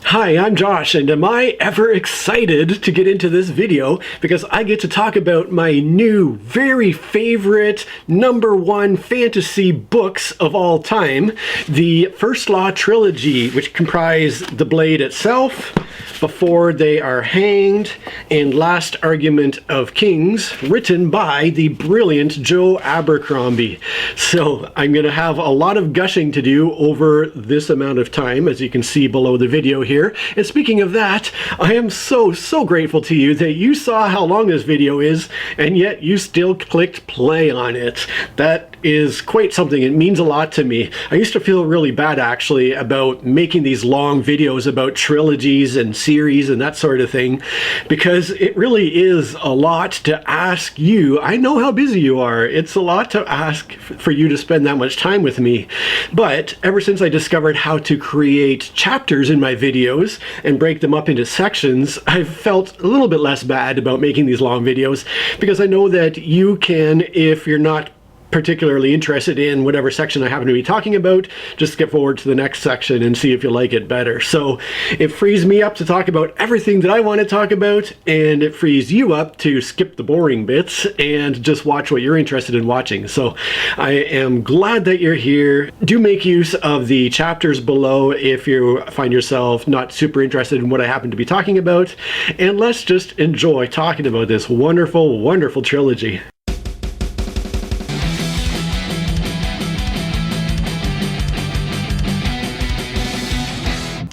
Hi, I'm Josh, and am I ever excited to get into this video because I get to talk about my new, very favorite, #1 fantasy books of all time, the First Law trilogy, which comprise The Blade itself, Before They Are Hanged, and Last Argument of Kings, written by the brilliant Joe Abercrombie. So I'm going to have a lot of gushing to do over this amount of time, as you can see below the video here. And speaking of that, I am so grateful to you that you saw how long this video is, and yet you still clicked play on it. That is quite something. It means a lot to me. I used to feel really bad, actually, about making these long videos about trilogies and series and that sort of thing, because it really is a lot to ask you. I know how busy you are. It's a lot to ask for you to spend that much time with me. But ever since I discovered how to create chapters in my videos and break them up into sections, I've felt a little bit less bad about making these long videos, because I know that you can, if you're not particularly interested in whatever section I happen to be talking about, just skip forward to the next section and see if you like it better. So it frees me up to talk about everything that I want to talk about, and it frees you up to skip the boring bits and just watch what you're interested in watching. So I am glad that you're here. Do make use of the chapters below if you find yourself not super interested in what I happen to be talking about, and let's just enjoy talking about this wonderful trilogy.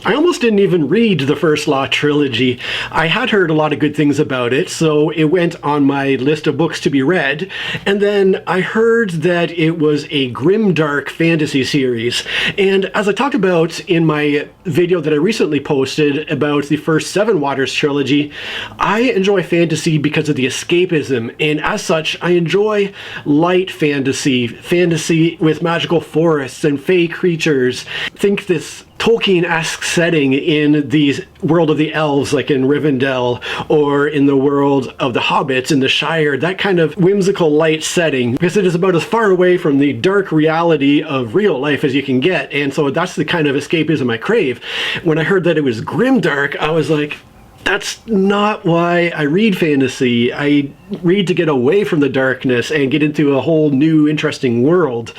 I almost didn't even read the First Law trilogy. I had heard a lot of good things about it, so it went on my list of books to be read. And then I heard that it was a Grimdark fantasy series. And as I talked about in my video that I recently posted about the first Seven Waters trilogy, I enjoy fantasy because of the escapism. And as such, I enjoy light fantasy, fantasy with magical forests and fey creatures. Think this Tolkien-esque setting in the world of the elves, like in Rivendell, or in the world of the hobbits in the Shire, that kind of whimsical light setting, because it is about as far away from the dark reality of real life as you can get. And so that's the kind of escapism I crave. When I heard that it was grimdark, I was like, that's not why I read fantasy. I read to get away from the darkness and get into a whole new interesting world.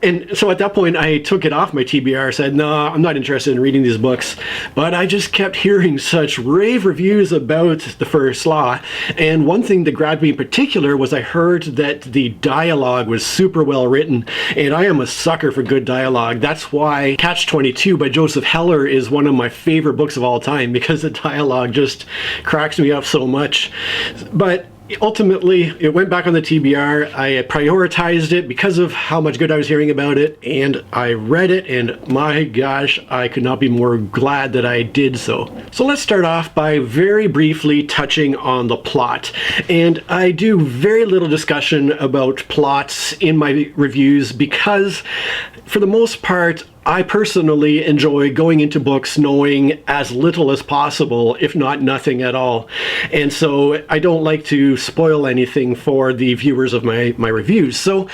And so at that point I took it off my TBR, said, no, I'm not interested in reading these books. But I just kept hearing such rave reviews about the First Law. And one thing that grabbed me in particular was I heard that the dialogue was super well written. And I am a sucker for good dialogue. That's why Catch-22 by Joseph Heller is one of my favorite books of all time, because the dialogue just cracks me up so much. But ultimately, it went back on the TBR. I prioritized it because of how much good I was hearing about it, and I read it, and my gosh, I could not be more glad that I did so. So let's start off by very briefly touching on the plot. And I do very little discussion about plots in my reviews because, for the most part, I personally enjoy going into books knowing as little as possible, if not nothing at all. And so I don't like to spoil anything for the viewers of my reviews. So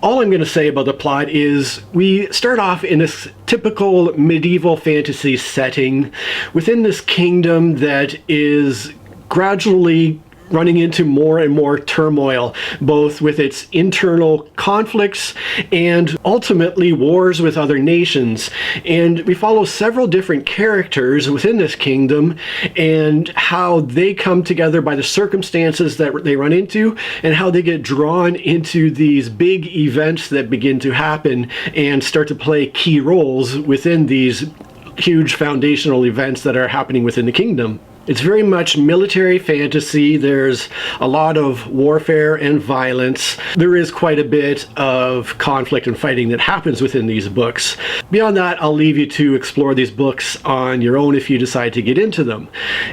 all I'm going to say about the plot is we start off in this typical medieval fantasy setting within this kingdom that is gradually running into more and more turmoil, both with its internal conflicts and ultimately wars with other nations. And we follow several different characters within this kingdom and how they come together by the circumstances that they run into, and how they get drawn into these big events that begin to happen and start to play key roles within these huge foundational events that are happening within the kingdom. It's very much military fantasy. There's a lot of warfare and violence. There is quite a bit of conflict and fighting that happens within these books. Beyond that, I'll leave you to explore these books on your own if you decide to get into them.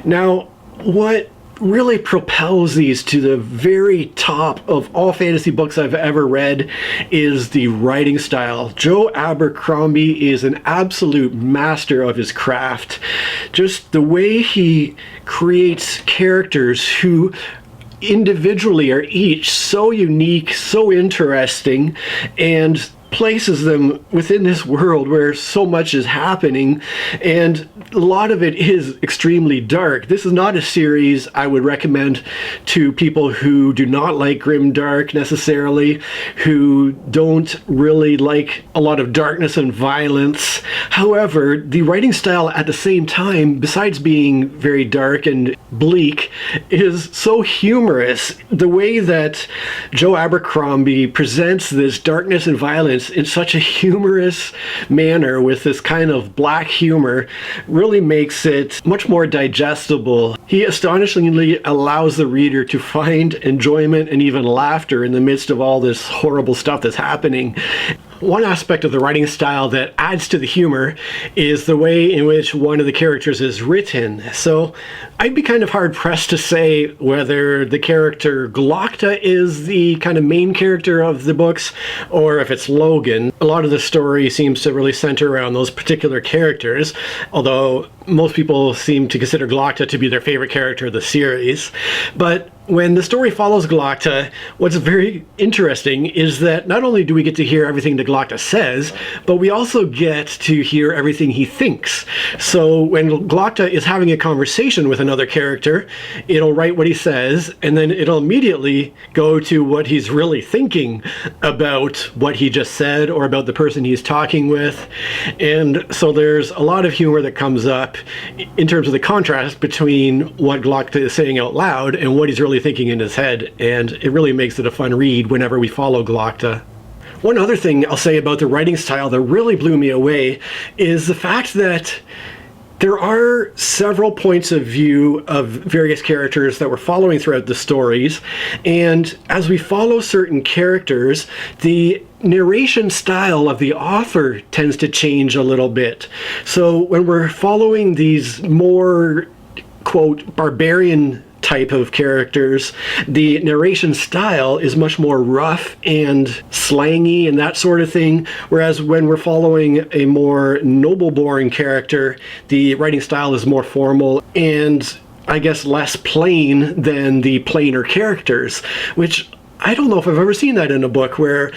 Now, what really propels these to the very top of all fantasy books I've ever read is the writing style. Joe Abercrombie is an absolute master of his craft. Just the way he creates characters who individually are each so unique, so interesting, and places them within this world where so much is happening, and a lot of it is extremely dark. This is not a series I would recommend to people who do not like Grimdark necessarily, who don't really like a lot of darkness and violence. However, the writing style at the same time, besides being very dark and bleak, is so humorous. The way that Joe Abercrombie presents this darkness and violence in such a humorous manner with this kind of black humor really makes it much more digestible. He astonishingly allows the reader to find enjoyment and even laughter in the midst of all this horrible stuff that's happening. One aspect of the writing style that adds to the humor is the way in which one of the characters is written. So I'd be kind of hard-pressed to say whether the character Glokta is the kind of main character of the books, or if it's Logan. A lot of the story seems to really center around those particular characters, although most people seem to consider Glokta to be their favorite character of the series. But when the story follows Glokta, what's very interesting is that not only do we get to hear everything that Glokta says, but we also get to hear everything he thinks. So when Glokta is having a conversation with another character, it'll write what he says, and then it'll immediately go to what he's really thinking about what he just said or about the person he's talking with. And so there's a lot of humor that comes up in terms of the contrast between what Glokta is saying out loud and what he's really thinking in his head, and it really makes it a fun read whenever we follow Glokta. One other thing I'll say about the writing style that really blew me away is the fact that there are several points of view of various characters that we're following throughout the stories, and as we follow certain characters, the narration style of the author tends to change a little bit. So when we're following these more, quote, barbarian type of characters, the narration style is much more rough and slangy and that sort of thing, whereas when we're following a more noble-born character, the writing style is more formal and, I guess, less plain than the plainer characters, which I don't know if I've ever seen that in a book where...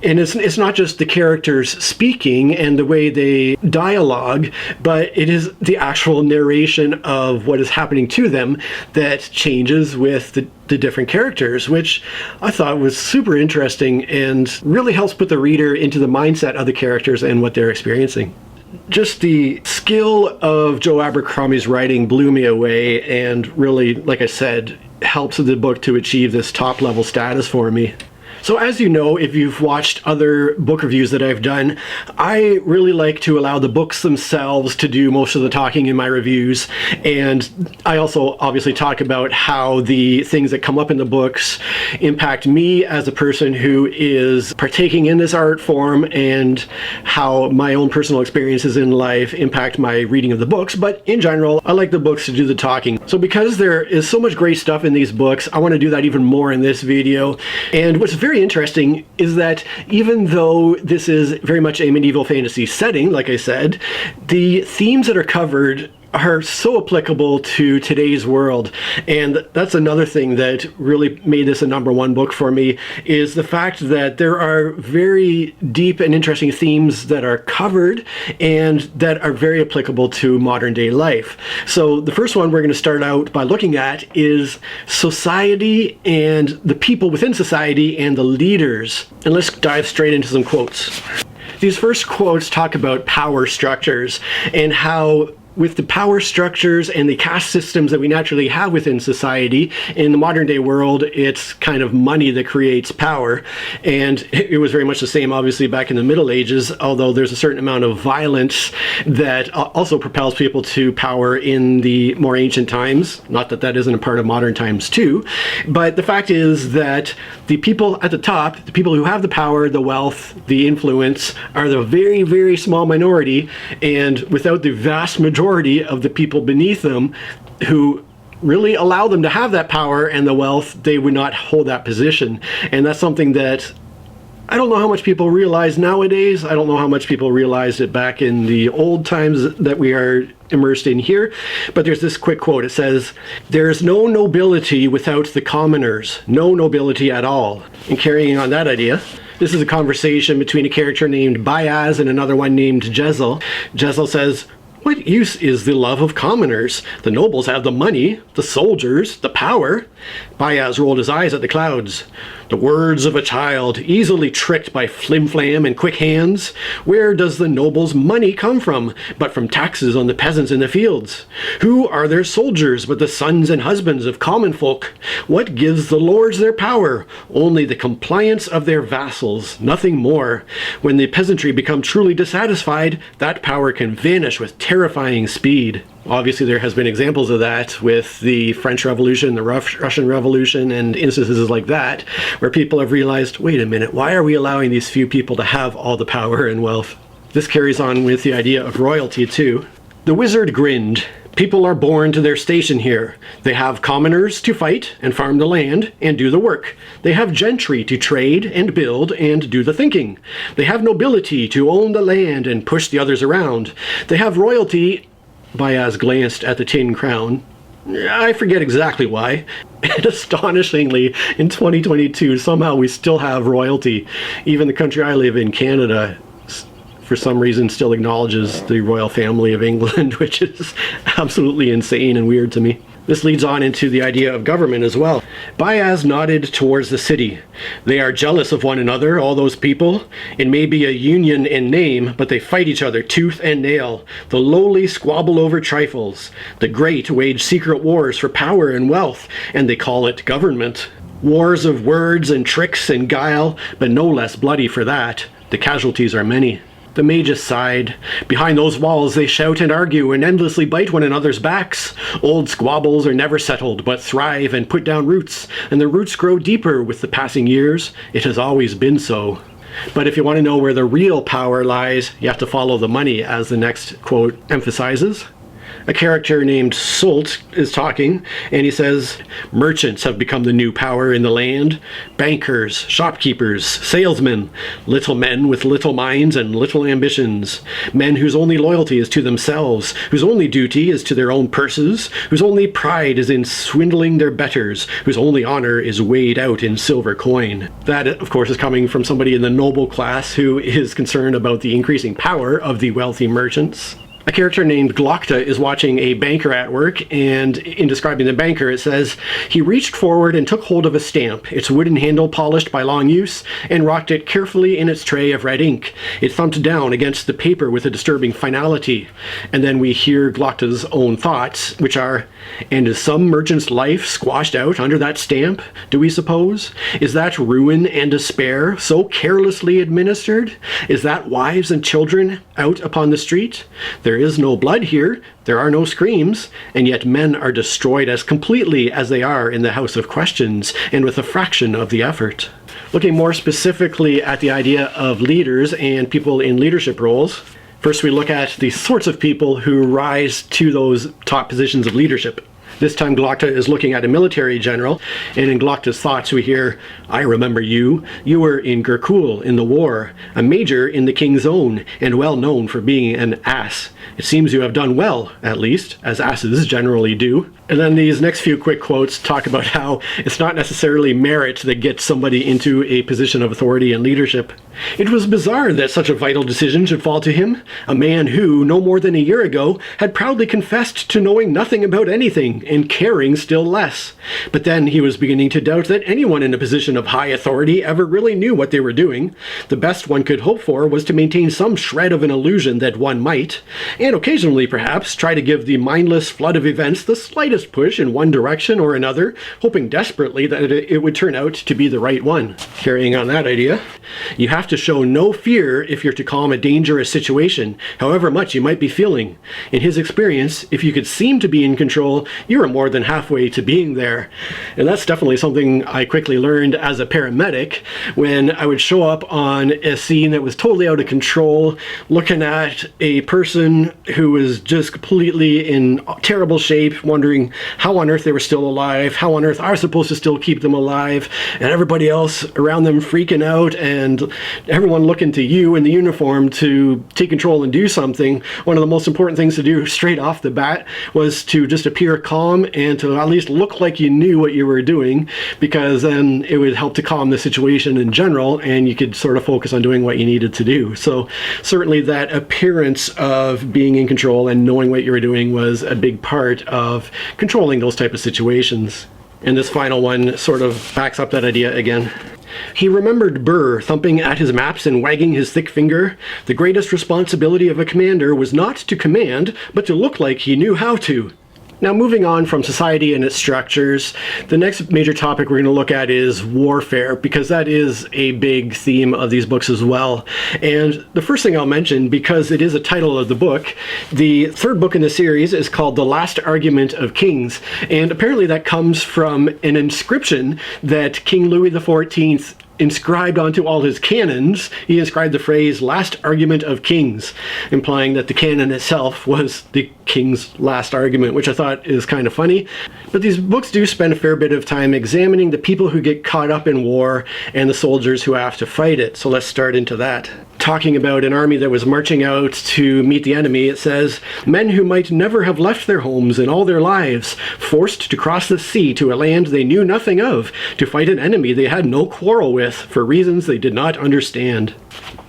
And it's not just the characters speaking and the way they dialogue, but it is the actual narration of what is happening to them that changes with the different characters, which I thought was super interesting and really helps put the reader into the mindset of the characters and what they're experiencing. Just the skill of Joe Abercrombie's writing blew me away and really, like I said, helps the book to achieve this top-level status for me. So as you know, if you've watched other book reviews that I've done, I really like to allow the books themselves to do most of the talking in my reviews, and I also obviously talk about how the things that come up in the books impact me as a person who is partaking in this art form, and how my own personal experiences in life impact my reading of the books. But in general, I like the books to do the talking. So because there is so much great stuff in these books, I want to do that even more in this video. And what's very interesting is that even though this is very much a medieval fantasy setting, like I said, the themes that are covered are so applicable to today's world. And that's another thing that really made this a #1 book for me, is the fact that there are very deep and interesting themes that are covered and that are very applicable to modern day life. So the first one we're going to start out by looking at is society and the people within society and the leaders. And let's dive straight into some quotes. These first quotes talk about power structures and how with the power structures and the caste systems that we naturally have within society, in the modern day world, it's kind of money that creates power. And it was very much the same, obviously, back in the Middle Ages, although there's a certain amount of violence that also propels people to power in the more ancient times. Not that that isn't a part of modern times too, but the fact is that the people at the top, the people who have the power, the wealth, the influence, are the very, very small minority, and without the vast majority of the people beneath them who really allow them to have that power and the wealth, they would not hold that position. And that's something that I don't know how much people realize nowadays. I don't know how much people realized it back in the old times that we are immersed in here. But there's this quick quote. It says, "There's no nobility without the commoners. No nobility at all." And carrying on that idea, this is a conversation between a character named Bayaz and another one named Jezel. Jezel says, "What use is the love of commoners? The nobles have the money, the soldiers, the power." Bayaz rolled his eyes at the clouds. "The words of a child, easily tricked by flim-flam and quick hands. Where does the nobles' money come from, but from taxes on the peasants in the fields? Who are their soldiers but the sons and husbands of common folk? What gives the lords their power? Only the compliance of their vassals, nothing more. When the peasantry become truly dissatisfied, that power can vanish with terrifying speed." Obviously, there has been examples of that with the French Revolution, the Russian Revolution, and instances like that, where people have realized, wait a minute, why are we allowing these few people to have all the power and wealth? This carries on with the idea of royalty, too. The wizard grinned. "People are born to their station here. They have commoners to fight and farm the land and do the work. They have gentry to trade and build and do the thinking. They have nobility to own the land and push the others around. They have royalty." Bayaz glanced at the tin crown. I forget exactly why. And astonishingly, in 2022, somehow we still have royalty. Even the country I live in, Canada, for some reason still acknowledges the royal family of England, which is absolutely insane and weird to me. This leads on into the idea of government as well. Bayaz nodded towards the city. "They are jealous of one another, all those people. It may be a union in name, but they fight each other tooth and nail. The lowly squabble over trifles. The great wage secret wars for power and wealth, and they call it government. Wars of words and tricks and guile, but no less bloody for that. The casualties are many." The magus sighed. "Behind those walls they shout and argue and endlessly bite one another's backs. Old squabbles are never settled, but thrive and put down roots, and the roots grow deeper with the passing years. It has always been so." But if you want to know where the real power lies, you have to follow the money, as the next quote emphasizes. A character named Sult is talking, and he says, "Merchants have become the new power in the land. Bankers, shopkeepers, salesmen, little men with little minds and little ambitions. Men whose only loyalty is to themselves, whose only duty is to their own purses, whose only pride is in swindling their betters, whose only honor is weighed out in silver coin." That, of course, is coming from somebody in the noble class who is concerned about the increasing power of the wealthy merchants. A character named Glokta is watching a banker at work, and in describing the banker it says, "He reached forward and took hold of a stamp, its wooden handle polished by long use, and rocked it carefully in its tray of red ink. It thumped down against the paper with a disturbing finality." And then we hear Glokta's own thoughts, which are, "And is some merchant's life squashed out under that stamp, do we suppose? Is that ruin and despair so carelessly administered? Is that wives and children out upon the street? There is no blood here, there are no screams, and yet men are destroyed as completely as they are in the House of Questions, and with a fraction of the effort." Looking more specifically at the idea of leaders and people in leadership roles, first we look at the sorts of people who rise to those top positions of leadership. This time Glokta is looking at a military general, and in Glokta's thoughts we hear, "I remember you. You were in Gurkul in the war, a major in the King's Own, and well known for being an ass. It seems you have done well, at least, as asses generally do." And then these next few quick quotes talk about how it's not necessarily merit that gets somebody into a position of authority and leadership. "It was bizarre that such a vital decision should fall to him, a man who, no more than a year ago, had proudly confessed to knowing nothing about anything and caring still less. But then he was beginning to doubt that anyone in a position of high authority ever really knew what they were doing. The best one could hope for was to maintain some shred of an illusion that one might, and occasionally perhaps try to give the mindless flood of events the slightest push in one direction or another, hoping desperately that it would turn out to be the right one." Carrying on that idea, "You have to show no fear if you're to calm a dangerous situation, however much you might be feeling. In his experience, if you could seem to be in control, you you were more than halfway to being there. And that's definitely something I quickly learned as a paramedic when I would show up on a scene that was totally out of control, looking at a person who was just completely in terrible shape, wondering how on earth they were still alive, how on earth I was supposed to still keep them alive, and everybody else around them freaking out, and everyone looking to you in the uniform to take control and do something. One of the most important things to do straight off the bat was to just appear calm and to at least look like you knew what you were doing, because then it would help to calm the situation in general, and you could sort of focus on doing what you needed to do. So certainly that appearance of being in control and knowing what you were doing was a big part of controlling those type of situations. And this final one sort of backs up that idea again. He remembered Burr thumping at his maps and wagging his thick finger. The greatest responsibility of a commander was not to command, but to look like he knew how to. Now, moving on from society and its structures, the next major topic we're going to look at is warfare, because that is a big theme of these books as well. And the first thing I'll mention, because it is a title of the book, the third book in the series is called The Last Argument of Kings. And apparently that comes from an inscription that King Louis XIV inscribed onto all his cannons. He inscribed the phrase "last argument of kings," implying that the cannon itself was the king's last argument, which I thought is kind of funny. But these books do spend a fair bit of time examining the people who get caught up in war and the soldiers who have to fight it. So let's start into that. Talking about an army that was marching out to meet the enemy, it says, "Men who might never have left their homes in all their lives, forced to cross the sea to a land they knew nothing of, to fight an enemy they had no quarrel with, for reasons they did not understand."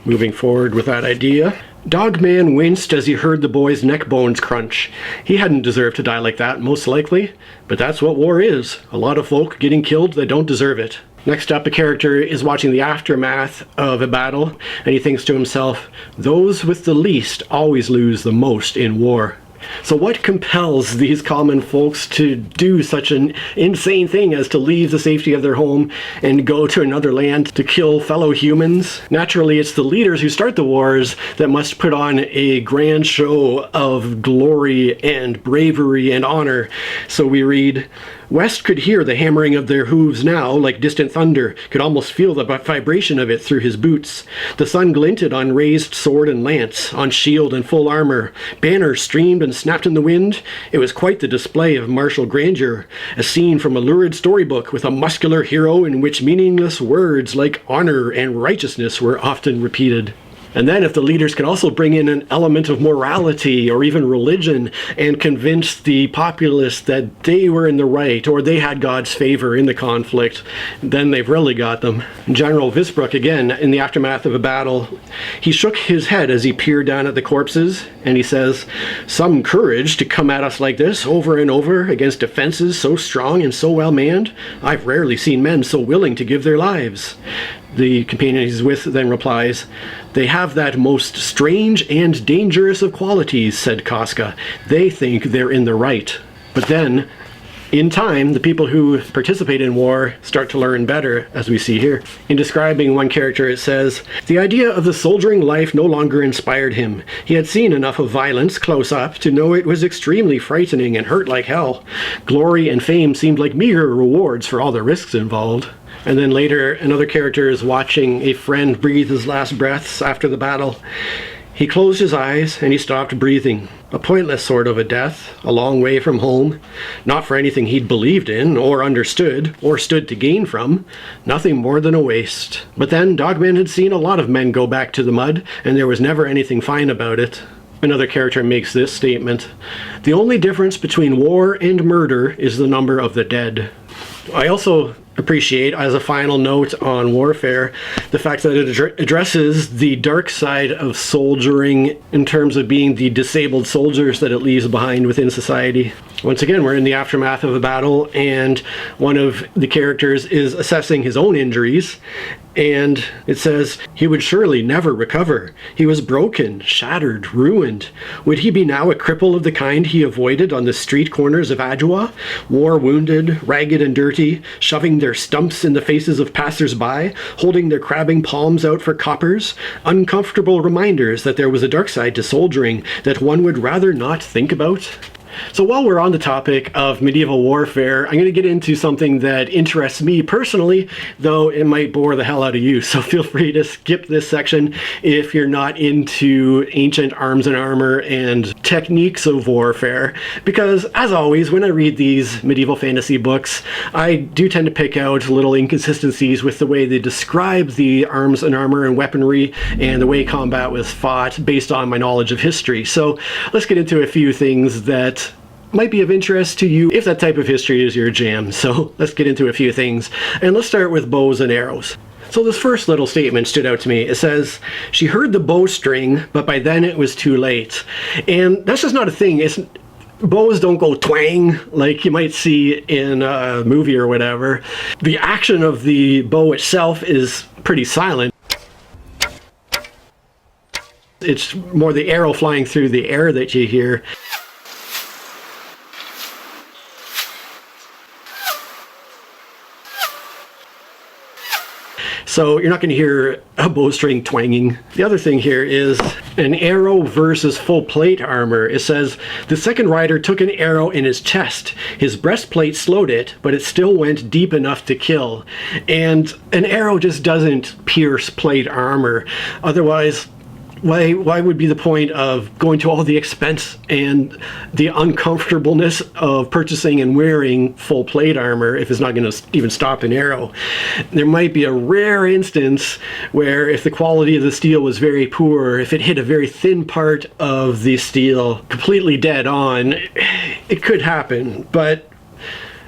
Moving forward with that idea, Dogman winced as he heard the boy's neck bones crunch. He hadn't deserved to die like that, most likely, but that's what war is. A lot of folk getting killed that don't deserve it. Next up, a character is watching the aftermath of a battle, and he thinks to himself, those with the least always lose the most in war. So what compels these common folks to do such an insane thing as to leave the safety of their home and go to another land to kill fellow humans? Naturally, it's the leaders who start the wars that must put on a grand show of glory and bravery and honor. So we read, "West could hear the hammering of their hooves now, like distant thunder, could almost feel the vibration of it through his boots. The sun glinted on raised sword and lance, on shield and full armor. Banners streamed and snapped in the wind. It was quite the display of martial grandeur, a scene from a lurid storybook with a muscular hero in which meaningless words like honor and righteousness were often repeated." And then if the leaders can also bring in an element of morality or even religion and convince the populace that they were in the right or they had God's favor in the conflict, then they've really got them. General Visbruck, again, in the aftermath of a battle, he shook his head as he peered down at the corpses, and he says, "Some courage to come at us like this over and over against defenses so strong and so well manned. I've rarely seen men so willing to give their lives." The companion he's with then replies, "They have that most strange and dangerous of qualities," said Casca. "They think they're in the right." But then, in time, the people who participate in war start to learn better, as we see here. In describing one character, it says, "The idea of the soldiering life no longer inspired him. He had seen enough of violence close up to know it was extremely frightening and hurt like hell. Glory and fame seemed like meager rewards for all the risks involved." And then later, another character is watching a friend breathe his last breaths after the battle. "He closed his eyes and he stopped breathing. A pointless sort of a death, a long way from home. Not for anything he'd believed in, or understood, or stood to gain from. Nothing more than a waste. But then Dogman had seen a lot of men go back to the mud, and there was never anything fine about it." Another character makes this statement, "The only difference between war and murder is the number of the dead." I also appreciate, as a final note on warfare, the fact that it addresses the dark side of soldiering in terms of being the disabled soldiers that it leaves behind within society. Once again, we're in the aftermath of a battle, and one of the characters is assessing his own injuries, and it says, "He would surely never recover. He was broken, shattered, ruined. Would he be now a cripple of the kind he avoided on the street corners of Adjoa, war-wounded, ragged and dirty, shoving their stumps in the faces of passers-by, holding their crabbing palms out for coppers, uncomfortable reminders that there was a dark side to soldiering that one would rather not think about?" So while we're on the topic of medieval warfare, I'm going to get into something that interests me personally, though it might bore the hell out of you. So feel free to skip this section if you're not into ancient arms and armor and techniques of warfare. Because as always, when I read these medieval fantasy books, I do tend to pick out little inconsistencies with the way they describe the arms and armor and weaponry and the way combat was fought based on my knowledge of history. So let's get into a few things that might be of interest to you if that type of history is your jam. So let's get into a few things, and let's start with bows and arrows. So this first little statement stood out to me. It says, she heard the bowstring, but by then it was too late. And that's just not a thing. Bows don't go twang like you might see in a movie or whatever. The action of the bow itself is pretty silent. It's more the arrow flying through the air that you hear. So you're not going to hear a bowstring twanging. The other thing here is an arrow versus full plate armor. It says, the second rider took an arrow in his chest. His breastplate slowed it, but it still went deep enough to kill. And an arrow just doesn't pierce plate armor. Otherwise, why would be the point of going to all the expense and the uncomfortableness of purchasing and wearing full plate armor if it's not going to even stop an arrow? There might be a rare instance where if the quality of the steel was very poor, if it hit a very thin part of the steel completely dead on, it could happen, but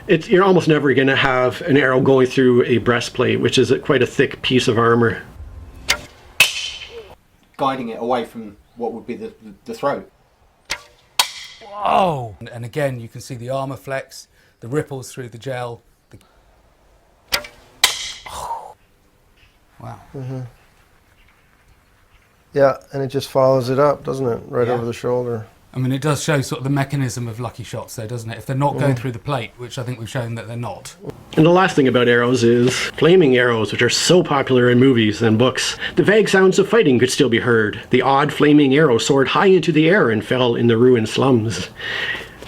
you're almost never going to have an arrow going through a breastplate, which is quite a thick piece of armor, guiding it away from what would be the throat. Whoa! And again, you can see the armor flex, the ripples through the gel. Oh. Wow. Mm-hmm. Yeah, and it just follows it up, doesn't it? Right over the shoulder. I mean, it does show sort of the mechanism of lucky shots there, doesn't it? If they're not going through the plate, which I think we've shown that they're not. And the last thing about arrows is flaming arrows, which are so popular in movies and books. The vague sounds of fighting could still be heard. The odd flaming arrow soared high into the air and fell in the ruined slums.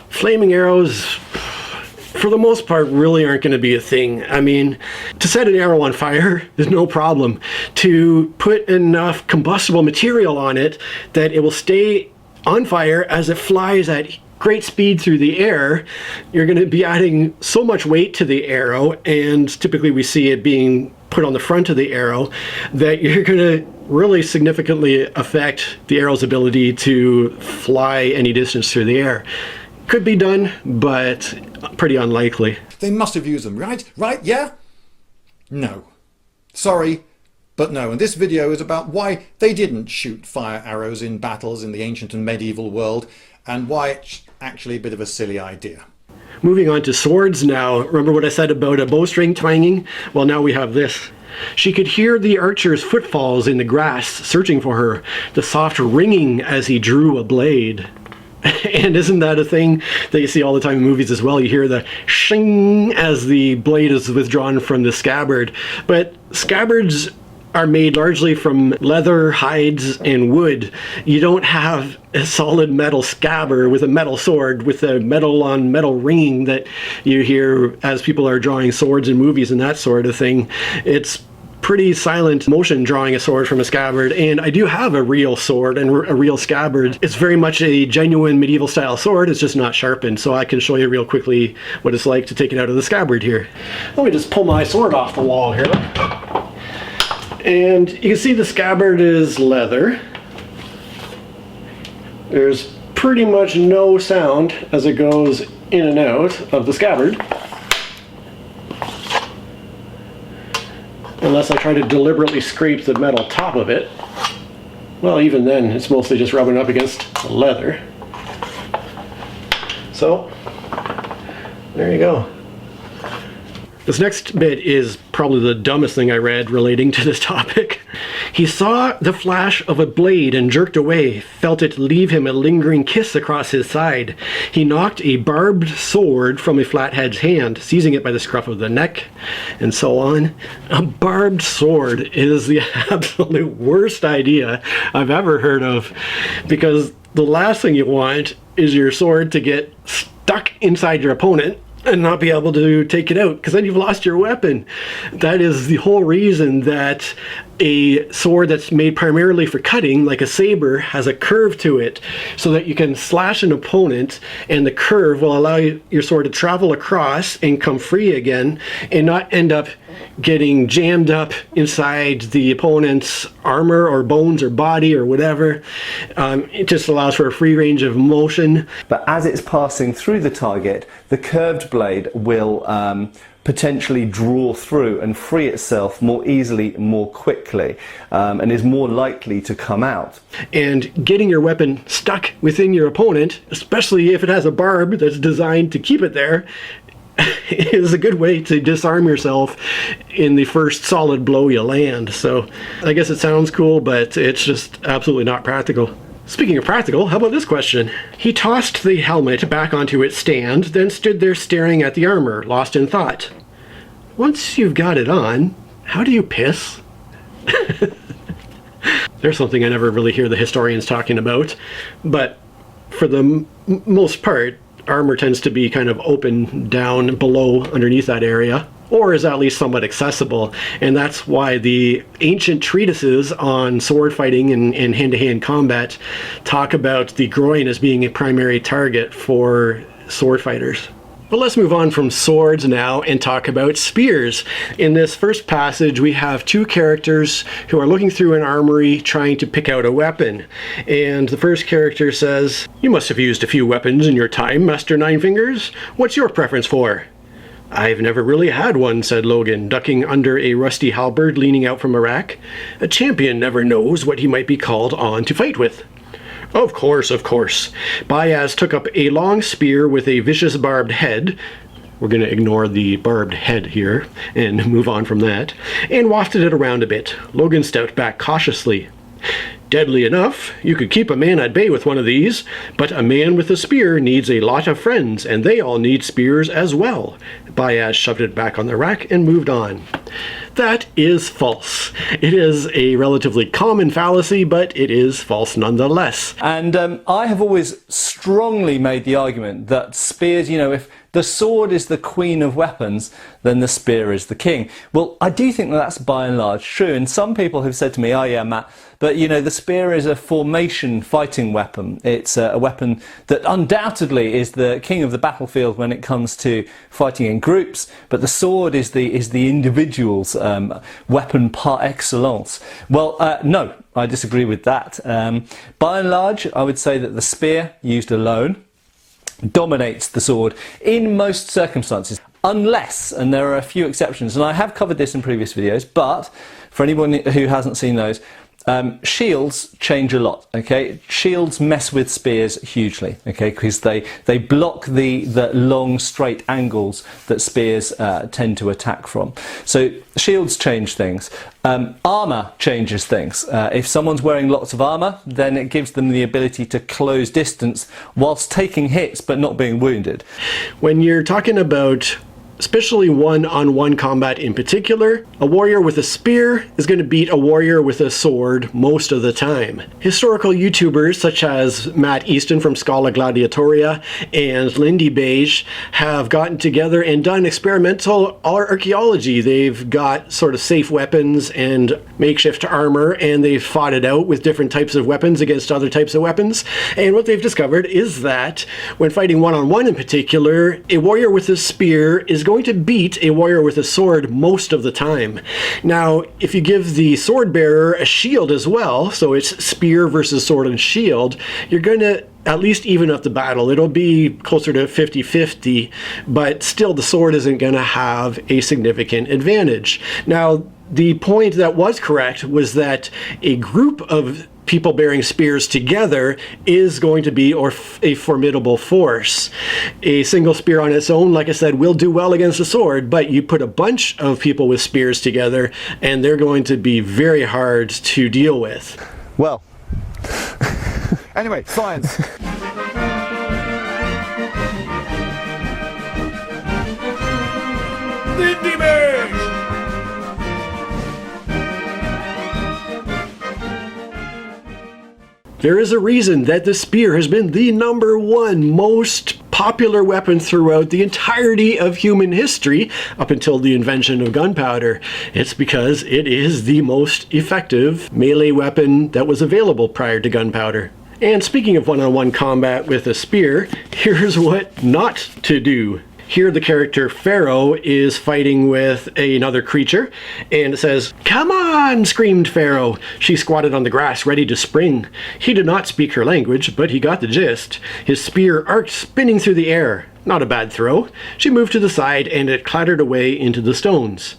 Flaming arrows, for the most part, really aren't going to be a thing. I mean, to set an arrow on fire is no problem. To put enough combustible material on it that it will stay on fire as it flies at great speed through the air, you're going to be adding so much weight to the arrow, and typically we see it being put on the front of the arrow, that you're going to really significantly affect the arrow's ability to fly any distance through the air. Could be done, but pretty unlikely. They must have used them, right? Right, yeah? No. Sorry, but no. And this video is about why they didn't shoot fire arrows in battles in the ancient and medieval world, and why it's actually a bit of a silly idea. Moving on to swords now. Remember what I said about a bowstring twanging? Well, now we have this. She could hear the archer's footfalls in the grass, searching for her, the soft ringing as he drew a blade. And isn't that a thing that you see all the time in movies as well? You hear the shing as the blade is withdrawn from the scabbard. But scabbards are made largely from leather, hides, and wood. You don't have a solid metal scabbard with a metal sword with a metal on metal ringing that you hear as people are drawing swords in movies and that sort of thing. It's pretty silent motion drawing a sword from a scabbard, and I do have a real sword and a real scabbard. It's very much a genuine medieval style sword, it's just not sharpened, so I can show you real quickly what it's like to take it out of the scabbard here. Let me just pull my sword off the wall here. And you can see the scabbard is leather. There's pretty much no sound as it goes in and out of the scabbard, unless I try to deliberately scrape the metal top of it. Well, even then, it's mostly just rubbing up against the leather. So, there you go. This next bit is probably the dumbest thing I read relating to this topic. He saw the flash of a blade and jerked away, felt it leave him a lingering kiss across his side. He knocked a barbed sword from a flathead's hand, seizing it by the scruff of the neck, and so on. A barbed sword is the absolute worst idea I've ever heard of, because the last thing you want is your sword to get stuck inside your opponent and not be able to take it out, because then you've lost your weapon. That is the whole reason that a sword that's made primarily for cutting, like a saber, has a curve to it, so that you can slash an opponent and the curve will allow your sword to travel across and come free again and not end up getting jammed up inside the opponent's armor or bones or body or whatever. It just allows for a free range of motion. But as it's passing through the target, the curved blade will potentially draw through and free itself more easily, more quickly, and is more likely to come out. And getting your weapon stuck within your opponent, especially if it has a barb that's designed to keep it there, is a good way to disarm yourself in the first solid blow you land. So I guess it sounds cool, but it's just absolutely not practical. Speaking of practical, how about this question? He tossed the helmet back onto its stand, then stood there staring at the armor, lost in thought. Once you've got it on, how do you piss? There's something I never really hear the historians talking about, but for the most part, armor tends to be kind of open down below underneath that area, or is at least somewhat accessible, and that's why the ancient treatises on sword fighting and hand-to-hand combat talk about the groin as being a primary target for sword fighters. But let's move on from swords now and talk about spears. In this first passage, we have two characters who are looking through an armory trying to pick out a weapon. And the first character says, "You must have used a few weapons in your time, Master Ninefingers. What's your preference for?" "I've never really had one," said Logan, ducking under a rusty halberd leaning out from a rack. "A champion never knows what he might be called on to fight with." Of course, of course. Bayaz took up a long spear with a vicious barbed head. We're going to ignore the barbed head here and move on from that, and wafted it around a bit. Logan stepped back cautiously. "Deadly enough. You could keep a man at bay with one of these, but a man with a spear needs a lot of friends, and they all need spears as well." Bayaz shoved it back on the rack and moved on. That is false. It is a relatively common fallacy, but it is false nonetheless. And I have always strongly made the argument that spears, if the sword is the queen of weapons, then the spear is the king. Well, I do think that that's by and large true, and some people have said to me, "Oh yeah, Matt, but the spear is a formation fighting weapon. It's a weapon that undoubtedly is the king of the battlefield when it comes to fighting in groups, but the sword is the individual's weapon par excellence." Well, no, I disagree with that. By and large, I would say that the spear, used alone, dominates the sword in most circumstances, unless, and there are a few exceptions, and I have covered this in previous videos, but for anyone who hasn't seen those, shields change a lot, okay? Shields mess with spears hugely, okay, because they block the long straight angles that spears tend to attack from. So shields change things. Armor changes things. If someone's wearing lots of armor, then it gives them the ability to close distance whilst taking hits but not being wounded. When you're talking about especially one-on-one combat in particular, a warrior with a spear is going to beat a warrior with a sword most of the time. Historical YouTubers such as Matt Easton from Scala Gladiatoria and Lindy Beige have gotten together and done experimental archaeology. They've got sort of safe weapons and makeshift armor, and they've fought it out with different types of weapons against other types of weapons. And what they've discovered is that when fighting one-on-one in particular, a warrior with a spear is going to beat a warrior with a sword most of the time. Now, if you give the sword bearer a shield as well, so it's spear versus sword and shield, you're going to at least even up the battle. It'll be closer to 50-50, but still the sword isn't going to have a significant advantage. Now, the point that was correct was that a group of people bearing spears together is going to be a formidable force. A single spear on its own, like I said, will do well against a sword, but you put a bunch of people with spears together and they're going to be very hard to deal with. Well, Anyway, science. There is a reason that the spear has been the #1 most popular weapon throughout the entirety of human history up until the invention of gunpowder. It's because it is the most effective melee weapon that was available prior to gunpowder. And speaking of one-on-one combat with a spear, here's what not to do. Here the character Pharaoh is fighting with another creature, and it says, "Come on!" screamed Pharaoh. She squatted on the grass, ready to spring. He did not speak her language, but he got the gist. His spear arced, spinning through the air. Not a bad throw. She moved to the side, and it clattered away into the stones.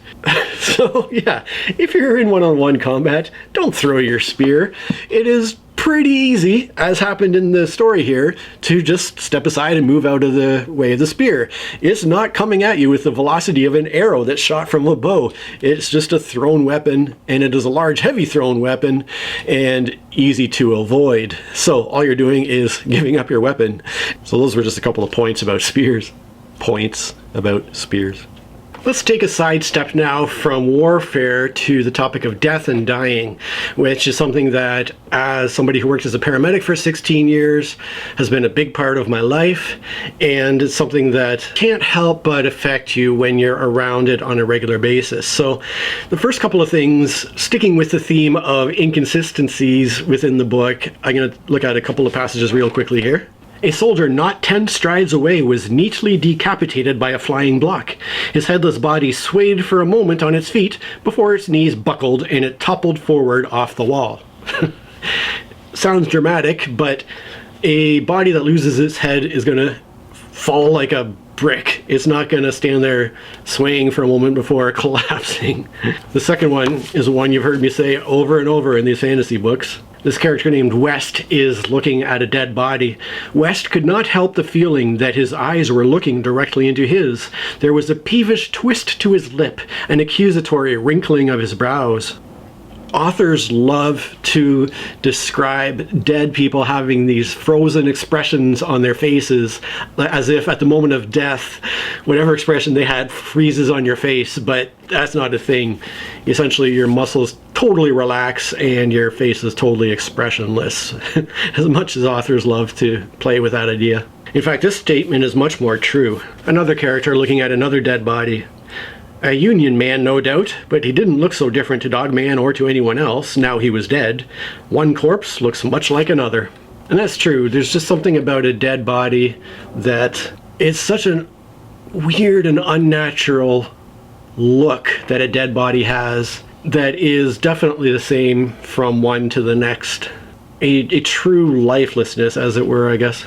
So, yeah, if you're in one-on-one combat, don't throw your spear. It is pretty easy, as happened in the story here, to just step aside and move out of the way of the spear. It's not coming at you with the velocity of an arrow that's shot from a bow. It's just a thrown weapon, and it is a large, heavy thrown weapon, and easy to avoid. So all you're doing is giving up your weapon. So those were just a couple of points about spears. Points about spears. Let's take a sidestep now from warfare to the topic of death and dying, which is something that, as somebody who worked as a paramedic for 16 years, has been a big part of my life, and it's something that can't help but affect you when you're around it on a regular basis. So the first couple of things, sticking with the theme of inconsistencies within the book, I'm going to look at a couple of passages real quickly here. A soldier not 10 strides away was neatly decapitated by a flying block. His headless body swayed for a moment on its feet before its knees buckled and it toppled forward off the wall. Sounds dramatic, but a body that loses its head is going to fall like a brick. It's not going to stand there swaying for a moment before collapsing. The second one is one you've heard me say over and over in these fantasy books. This character named West is looking at a dead body. West could not help the feeling that his eyes were looking directly into his. There was a peevish twist to his lip, an accusatory wrinkling of his brows. Authors love to describe dead people having these frozen expressions on their faces, as if at the moment of death, whatever expression they had freezes on your face, but that's not a thing. Essentially, your muscles totally relax and your face is totally expressionless, as much as authors love to play with that idea. In fact, this statement is much more true. Another character looking at another dead body. A Union man, no doubt, but he didn't look so different to Dogman or to anyone else, now he was dead. One corpse looks much like another. And that's true, there's just something about a dead body that it's such a weird and unnatural look that a dead body has that is definitely the same from one to the next. A true lifelessness, as it were, I guess.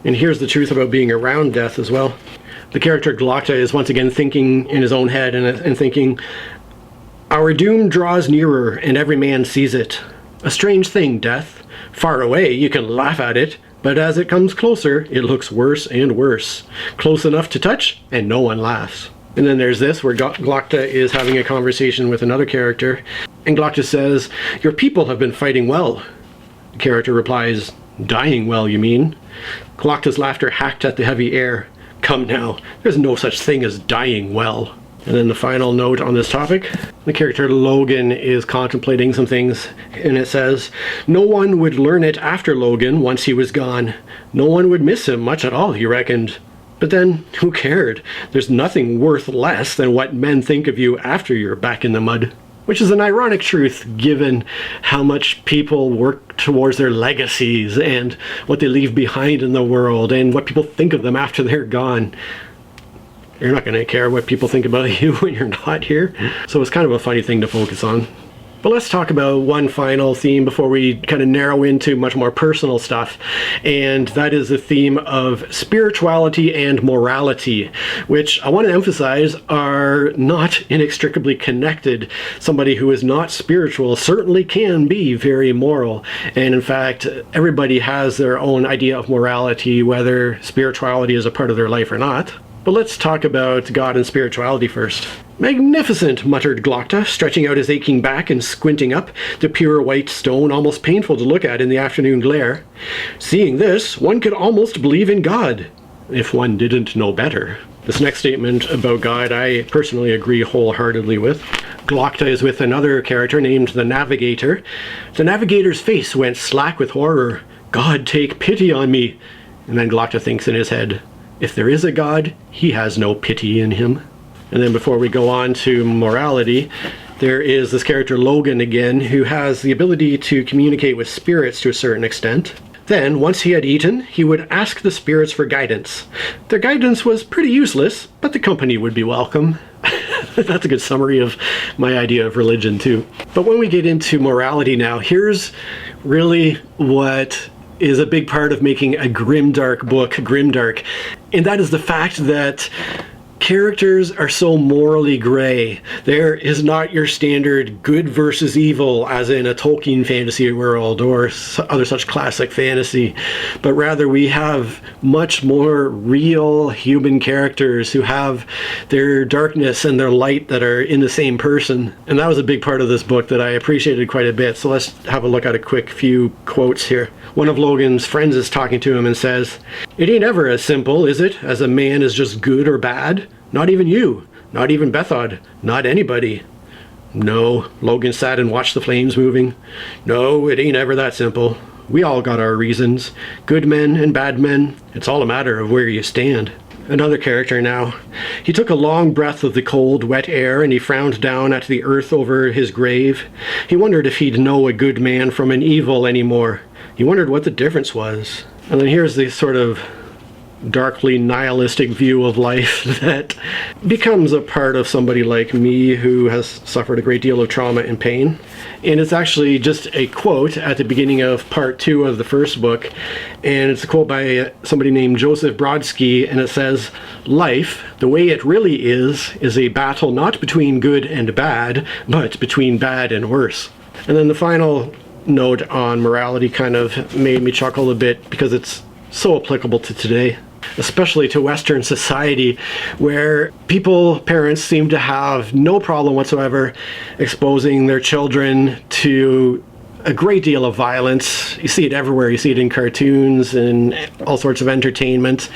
And here's the truth about being around death as well. The character Glokta is once again thinking in his own head and thinking, "Our doom draws nearer and every man sees it. A strange thing, death. Far away you can laugh at it, but as it comes closer it looks worse and worse. Close enough to touch and no one laughs." And then there's this where Glokta is having a conversation with another character, and Glokta says, "Your people have been fighting well." The character replies, "Dying well, you mean?" Glokta's laughter hacked at the heavy air. "Come now, there's no such thing as dying well." And then the final note on this topic, the character Logan is contemplating some things, and it says, "No one would learn it after Logan once he was gone. No one would miss him much at all, he reckoned. But then, who cared? There's nothing worth less than what men think of you after you're back in the mud." Which is an ironic truth, given how much people work towards their legacies and what they leave behind in the world and what people think of them after they're gone. You're not going to care what people think about you when you're not here. So it's kind of a funny thing to focus on. But let's talk about one final theme before we kind of narrow into much more personal stuff, and that is the theme of spirituality and morality, which I want to emphasize are not inextricably connected. Somebody who is not spiritual certainly can be very moral, and in fact, everybody has their own idea of morality, whether spirituality is a part of their life or not. But let's talk about God and spirituality first. "Magnificent," muttered Glokta, stretching out his aching back and squinting up, the pure white stone almost painful to look at in the afternoon glare. "Seeing this, one could almost believe in God." if one didn't know better. This next statement about God, I personally agree wholeheartedly with. Glokta is with another character named the Navigator. The Navigator's face went slack with horror. God, take pity on me. And then Glokta thinks in his head, if there is a God, he has no pity in him. And then before we go on to morality, there is this character Logan again, who has the ability to communicate with spirits to a certain extent. Then, once he had eaten, he would ask the spirits for guidance. Their guidance was pretty useless, but the company would be welcome. That's a good summary of my idea of religion, too. But when we get into morality now, here's really what is a big part of making a grimdark book grimdark. And that is the fact that characters are so morally gray. There is not your standard good versus evil, as in a Tolkien fantasy world or other such classic fantasy, but rather we have much more real human characters who have their darkness and their light that are in the same person. And that was a big part of this book that I appreciated quite a bit. So let's have a look at a quick few quotes here. One of Logan's friends is talking to him and says, "It ain't ever as simple, is it, as a man is just good or bad? Not even you, not even Bethod, not anybody." "No," Logan sat and watched the flames moving. "No, it ain't ever that simple. We all got our reasons. Good men and bad men. It's all a matter of where you stand." Another character now. He took a long breath of the cold, wet air, and he frowned down at the earth over his grave. He wondered if he'd know a good man from an evil anymore. He wondered what the difference was. And then here's the sort of darkly nihilistic view of life that becomes a part of somebody like me who has suffered a great deal of trauma and pain. And it's actually just a quote at the beginning of part 2 of the first book. And it's a quote by somebody named Joseph Brodsky, and it says, "Life, the way it really is a battle not between good and bad, but between bad and worse." And then the final note on morality kind of made me chuckle a bit because it's so applicable to today, especially to Western society, where parents seem to have no problem whatsoever exposing their children to a great deal of violence. You see it everywhere. You see it in cartoons and all sorts of entertainment.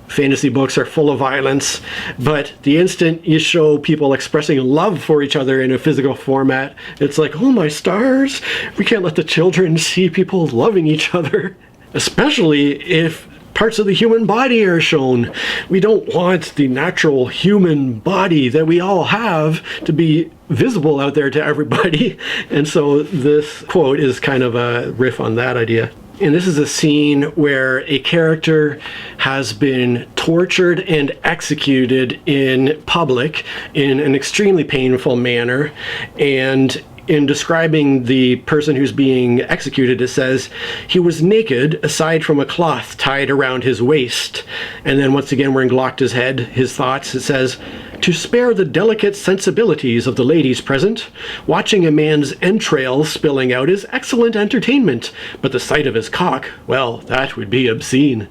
Fantasy books are full of violence, but the instant you show people expressing love for each other in a physical format, it's like, oh my stars, we can't let the children see people loving each other, especially if parts of the human body are shown. We don't want the natural human body that we all have to be visible out there to everybody. And so this quote is kind of a riff on that idea. And this is a scene where a character has been tortured and executed in public in an extremely painful manner. And in describing the person who's being executed, it says, "He was naked aside from a cloth tied around his waist." And then once again, we're in Glokta's head, his thoughts, it says, "To spare the delicate sensibilities of the ladies present, watching a man's entrails spilling out is excellent entertainment, but the sight of his cock, well, that would be obscene."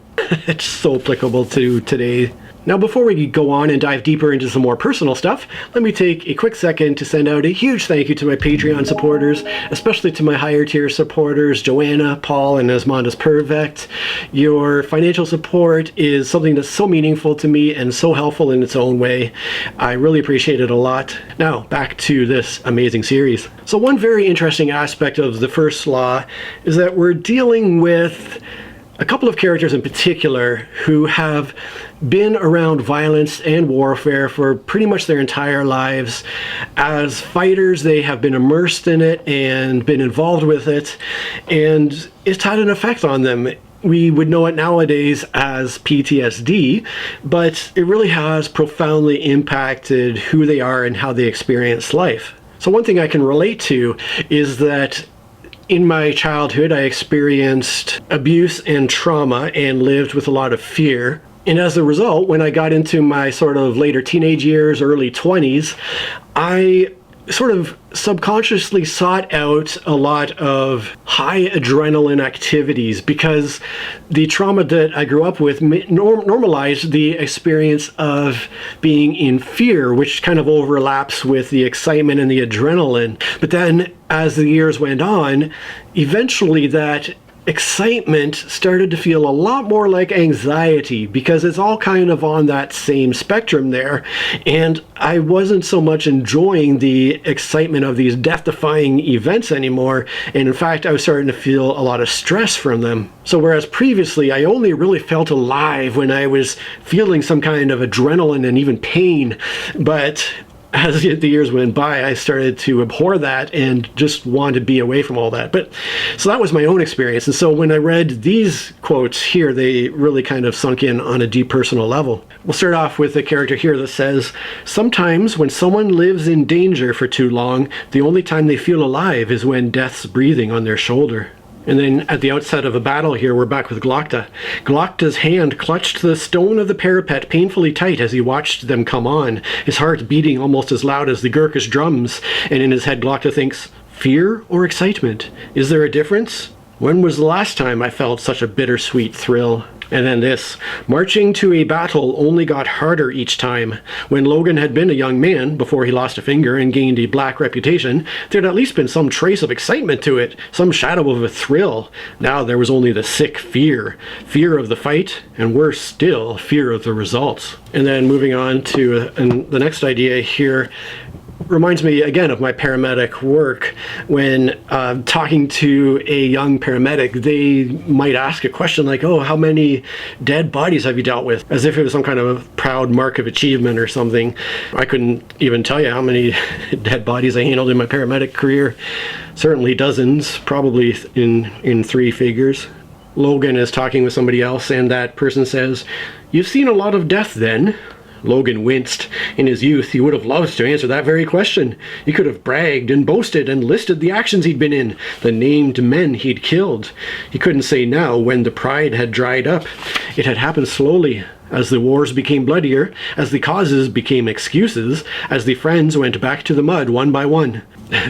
It's so applicable to today. Now, before we go on and dive deeper into some more personal stuff, let me take a quick second to send out a huge thank you to my Patreon supporters, especially to my higher tier supporters, Joanna, Paul, and Asmondas Perfect. Your financial support is something that's so meaningful to me and so helpful in its own way. I really appreciate it a lot. Now, back to this amazing series. So one very interesting aspect of the first law is that we're dealing with a couple of characters in particular who have been around violence and warfare for pretty much their entire lives. As fighters, they have been immersed in it and been involved with it, and it's had an effect on them. We would know it nowadays as PTSD, but it really has profoundly impacted who they are and how they experience life. So one thing I can relate to is that in my childhood, I experienced abuse and trauma and lived with a lot of fear. And as a result, when I got into my sort of later teenage years, early 20s, I sort of subconsciously sought out a lot of high adrenaline activities because the trauma that I grew up with normalized the experience of being in fear, which kind of overlaps with the excitement and the adrenaline. But then as the years went on, eventually that excitement started to feel a lot more like anxiety, because it's all kind of on that same spectrum there, and I wasn't so much enjoying the excitement of these death-defying events anymore, and in fact I was starting to feel a lot of stress from them. So whereas previously I only really felt alive when I was feeling some kind of adrenaline and even pain, but as the years went by, I started to abhor that and just wanted to be away from all that. But so that was my own experience. And so when I read these quotes here, they really kind of sunk in on a deep personal level. We'll start off with a character here that says, "Sometimes when someone lives in danger for too long, the only time they feel alive is when death's breathing on their shoulder." And then at the outset of a battle here, we're back with Glokta. Glokta's hand clutched the stone of the parapet painfully tight as he watched them come on, his heart beating almost as loud as the Gurkish drums. And in his head, Glokta thinks, fear or excitement? Is there a difference? When was the last time I felt such a bittersweet thrill? And then this, marching to a battle only got harder each time. When Logan had been a young man, before he lost a finger and gained a black reputation, there'd at least been some trace of excitement to it, some shadow of a thrill. Now there was only the sick fear. Fear of the fight, and worse still, fear of the results. And then moving on to the next idea here, reminds me again of my paramedic work. When talking to a young paramedic, they might ask a question like, oh, how many dead bodies have you dealt with? As if it was some kind of proud mark of achievement or something. I couldn't even tell you how many dead bodies I handled in my paramedic career. Certainly dozens, probably in three figures. Logan is talking with somebody else, and that person says, "You've seen a lot of death then." Logan winced. In his youth, he would have loved to answer that very question. He could have bragged and boasted and listed the actions he'd been in, the named men he'd killed. He couldn't say now when the pride had dried up. It had happened slowly, as the wars became bloodier, as the causes became excuses, as the friends went back to the mud one by one.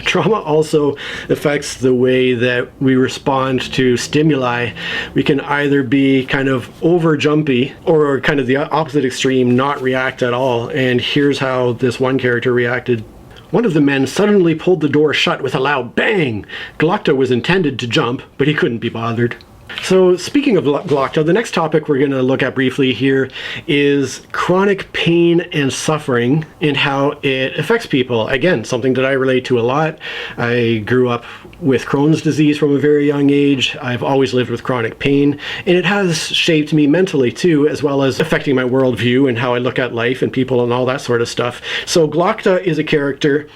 Trauma also affects the way that we respond to stimuli. We can either be kind of over jumpy or kind of the opposite extreme, not react at all. And here's how this one character reacted. One of the men suddenly pulled the door shut with a loud bang. Glokta was intended to jump, but he couldn't be bothered. So speaking of Glokta, the next topic we're going to look at briefly here is chronic pain and suffering and how it affects people. Again, something that I relate to a lot. I grew up with Crohn's disease from a very young age. I've always lived with chronic pain, and it has shaped me mentally too, as well as affecting my worldview and how I look at life and people and all that sort of stuff. So Glokta is a character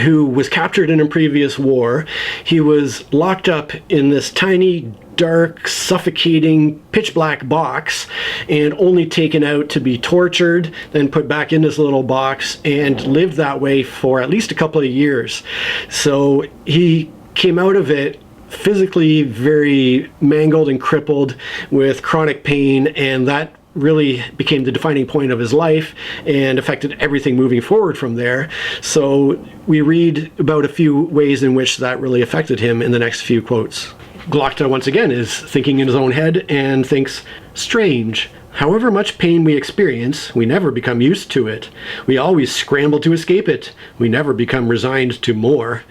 who was captured in a previous war. He was locked up in this tiny, dark, suffocating, pitch black box and only taken out to be tortured, then put back in this little box and lived that way for at least a couple of years. So he came out of it physically very mangled and crippled with chronic pain, and that really became the defining point of his life and affected everything moving forward from there. So we read about a few ways in which that really affected him in the next few quotes. Glokta, once again, is thinking in his own head and thinks, strange. However much pain we experience, we never become used to it. We always scramble to escape it. We never become resigned to more.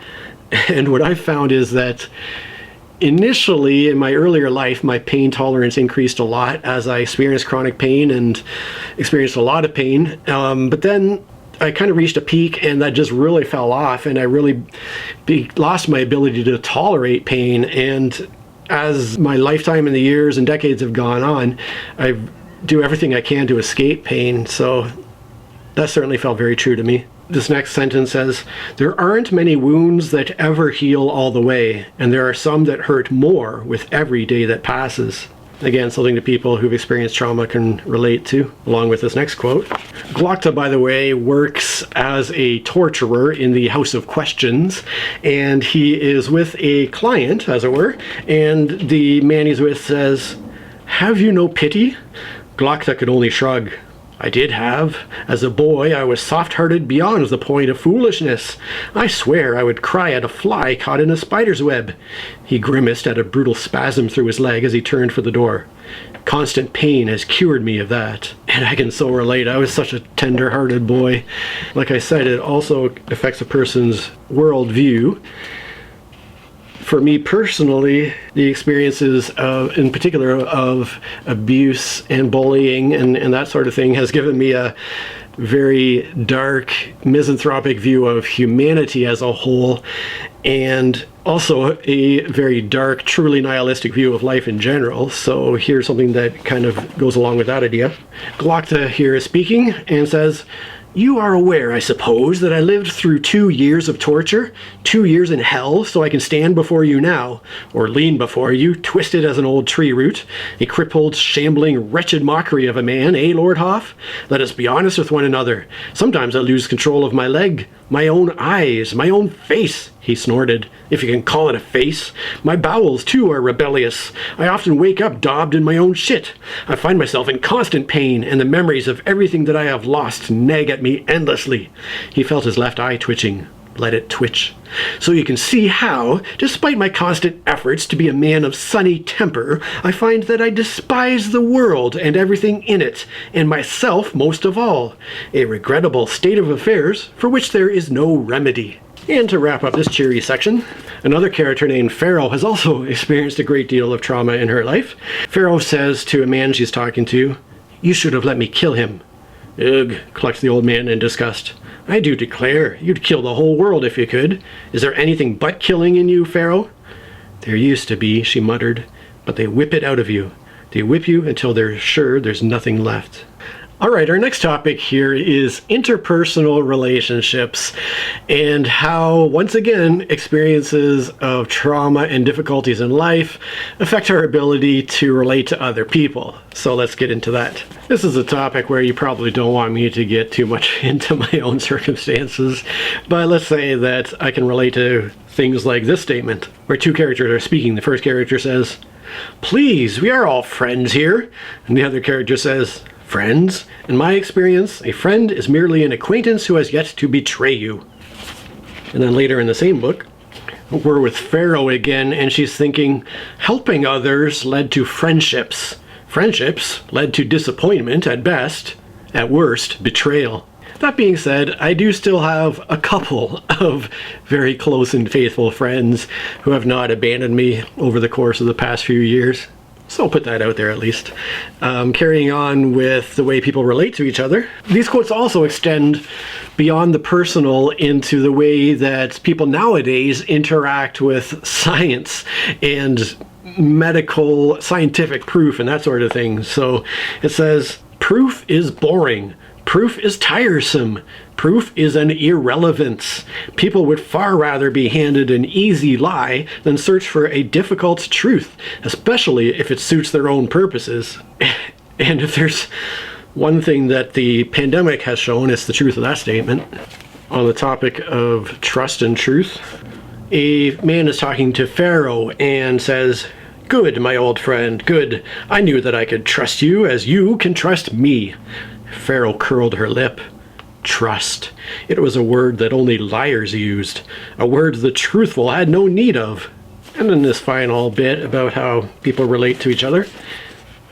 And what I've found is that initially, in my earlier life, my pain tolerance increased a lot as I experienced chronic pain and experienced a lot of pain. But then I kind of reached a peak and that just really fell off, and I really lost my ability to tolerate pain. And as my lifetime and the years and decades have gone on, I do everything I can to escape pain. So that certainly felt very true to me. This next sentence says, there aren't many wounds that ever heal all the way, and there are some that hurt more with every day that passes. Again, something that people who've experienced trauma can relate to, along with this next quote. Glokta, by the way, works as a torturer in the House of Questions, and he is with a client, as it were, and the man he's with says, have you no pity? Glokta could only shrug. I did have. As a boy, I was soft-hearted beyond the point of foolishness. I swear I would cry at a fly caught in a spider's web. He grimaced at a brutal spasm through his leg as he turned for the door. Constant pain has cured me of that. And I can so relate. I was such a tender-hearted boy. Like I said, it also affects a person's worldview. For me personally, the experiences in particular of abuse and bullying and that sort of thing has given me a very dark, misanthropic view of humanity as a whole, and also a very dark, truly nihilistic view of life in general. So here's something that kind of goes along with that idea. Glocta here is speaking and says, "You are aware, I suppose, that I lived through 2 years of torture, 2 years in hell, so I can stand before you now, or lean before you, twisted as an old tree root, a crippled, shambling, wretched mockery of a man, eh, Lord Hoff? Let us be honest with one another. Sometimes I lose control of my leg, my own eyes, my own face," he snorted, "if you can call it a face. My bowels, too, are rebellious. I often wake up daubed in my own shit. I find myself in constant pain, and the memories of everything that I have lost nag at me endlessly." He felt his left eye twitching. Let it twitch. "So you can see how, despite my constant efforts to be a man of sunny temper, I find that I despise the world and everything in it, and myself most of all. A regrettable state of affairs for which there is no remedy." And to wrap up this cheery section, another character named Pharaoh has also experienced a great deal of trauma in her life. Pharaoh says to a man she's talking to, "You should have let me kill him." "Ugh," clucked the old man in disgust. "I do declare, you'd kill the whole world if you could. Is there anything but killing in you, Pharaoh?" "There used to be," she muttered, "but they whip it out of you. They whip you until they're sure there's nothing left." All right, our next topic here is interpersonal relationships and how, once again, experiences of trauma and difficulties in life affect our ability to relate to other people. So let's get into that. This is a topic where you probably don't want me to get too much into my own circumstances, but let's say that I can relate to things like this statement, where two characters are speaking. The first character says, "Please, we are all friends here." And the other character says, "Friends? In my experience, a friend is merely an acquaintance who has yet to betray you." And then later in the same book, we're with Pharaoh again, and she's thinking, "Helping others led to friendships. Friendships led to disappointment at best, at worst, betrayal." That being said, I do still have a couple of very close and faithful friends who have not abandoned me over the course of the past few years. So I'll put that out there at least. Carrying on with the way people relate to each other, these quotes also extend beyond the personal into the way that people nowadays interact with science and medical, scientific proof and that sort of thing. So it says, "Proof is boring. Proof is tiresome. Proof is an irrelevance. People would far rather be handed an easy lie than search for a difficult truth, especially if it suits their own purposes." And if there's one thing that the pandemic has shown, it's the truth of that statement. On the topic of trust and truth, a man is talking to Pharaoh and says, "Good, my old friend, good. I knew that I could trust you as you can trust me." Pharaoh curled her lip. Trust. It was a word that only liars used, a word the truthful had no need of. And then this final bit about how people relate to each other